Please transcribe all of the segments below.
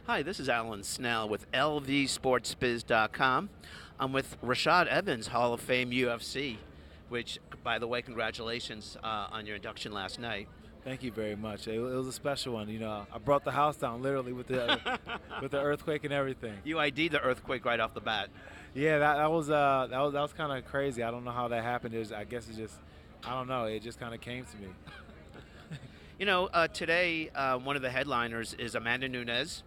Hi, this is Alan Snell with LVSportsBiz.com. I'm with Rashad Evans, Hall of Fame UFC, which, by the way, congratulations on your induction last night. Thank you very much. It was a special one. I brought the house down literally with the with the earthquake and everything. You ID'd the earthquake right off the bat. Yeah, that was kind of crazy. I don't know how that happened. I guess it just, I don't know. It just kind of came to me. Today, one of the headliners is Amanda Nunes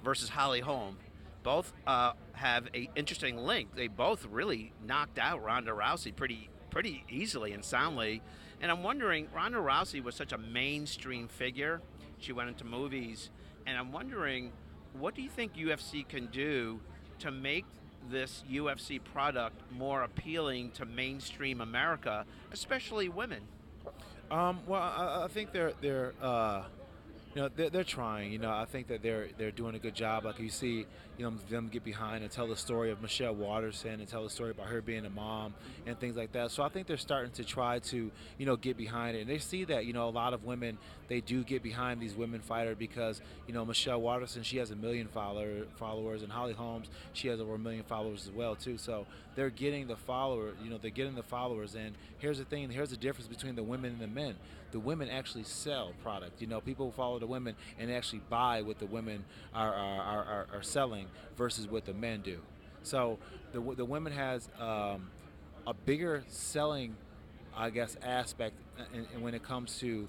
versus Holly Holm. Both have an interesting link. They both really knocked out Ronda Rousey pretty easily and soundly. And I'm wondering, Ronda Rousey was such a mainstream figure. She went into movies, and I'm wondering, what do you think UFC can do to make this UFC product more appealing to mainstream America, especially women? Well, I think they're trying. I think that they're doing a good job. Like you see, them get behind and tell the story of Michelle Waterson and tell the story about her being a mom and things like that. So I think they're starting to try to, get behind it. And they see that, a lot of women, they do get behind these women fighters because, Michelle Waterson, she has 1 million followers, and Holly Holmes, she has over 1 million followers as well too. So they're getting the followers. And here's the thing, here's the difference between the women and the men. The women actually sell product. People follow the women and actually buy what the women are selling versus what the men do. So the women has a bigger selling, I guess, aspect when it comes to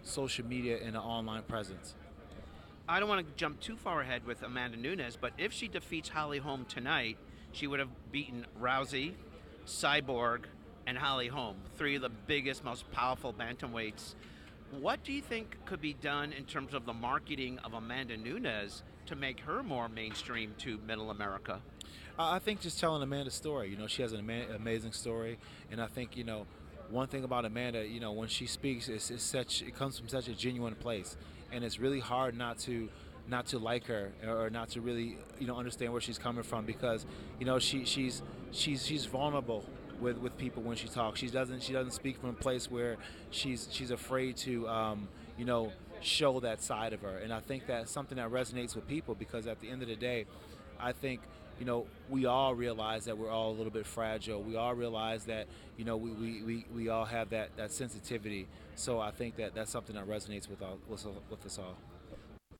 social media and an online presence. I don't want to jump too far ahead with Amanda Nunes, but if she defeats Holly Holm tonight, she would have beaten Rousey, Cyborg, and Holly Holm, three of the biggest, most powerful bantamweights. What do you think could be done in terms of the marketing of Amanda Nunes to make her more mainstream to Middle America? I think just telling Amanda's story. She has an amazing story, and I think one thing about Amanda, when she speaks, it comes from such a genuine place, and it's really hard not to like her or not to really understand where she's coming from because she's vulnerable with people when she talks. She doesn't speak from a place where she's afraid to show that side of her, and I think that's something that resonates with people because at the end of the day, I think we all realize that we're all a little bit fragile. We all realize that we all have that sensitivity. So I think that that's something that resonates with us all.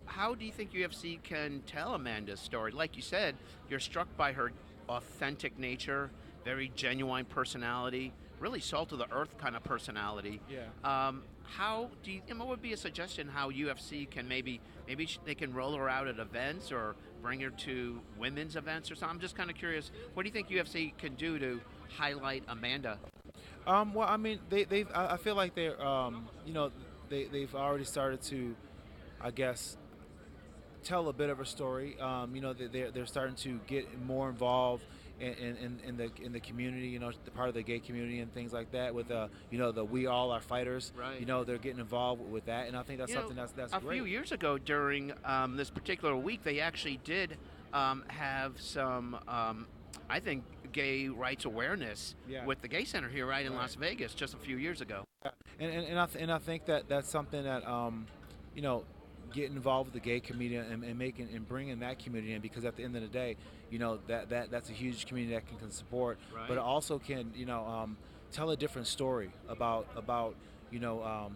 How do you think UFC can tell Amanda's story? Like you said, you're struck by her authentic nature, very genuine personality, really salt of the earth kind of personality. Yeah. How do you? What would be a suggestion how UFC can maybe they can roll her out at events or bring her to women's events or something? I'm just kind of curious. What do you think UFC can do to highlight Amanda? Well, I mean, I feel like they've already started to, I guess, tell a bit of a story. They're starting to get more involved in the community. The part of the gay community and things like that. With the We All Are Fighters. Right. They're getting involved with that, and I think that's something that's a great. few years ago during this particular week, they actually did have some, I think, gay rights awareness Yeah. with the Gay Center here right in Right. Las Vegas just a few years ago. And I think that that's something that get involved with the gay community and bringing that community in because at the end of the day, that's a huge community that can support, Right. but it also can tell a different story about you know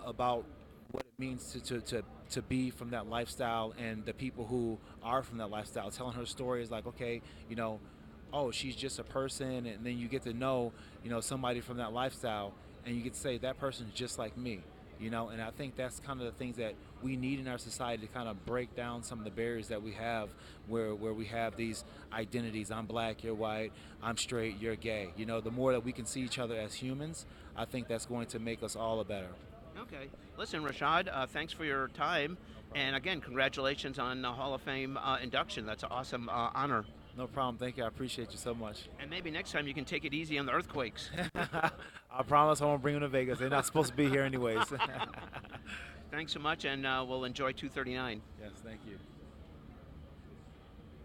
about what it means to be from that lifestyle and the people who are from that lifestyle. Telling her story is like, okay, oh, she's just a person, and then you get to know, somebody from that lifestyle, and you get to say that person's just like me. And I think that's kind of the things that we need in our society to kind of break down some of the barriers that we have where we have these identities. I'm black, you're white, I'm straight, you're gay. The more that we can see each other as humans, I think that's going to make us all a better. Okay. Listen, Rashad, thanks for your time. And again, congratulations on the Hall of Fame induction. That's an awesome honor. No problem. Thank you. I appreciate you so much. And maybe next time you can take it easy on the earthquakes. I promise I won't bring them to Vegas. They're not supposed to be here anyways. Thanks so much, and we'll enjoy 239. Yes, thank you.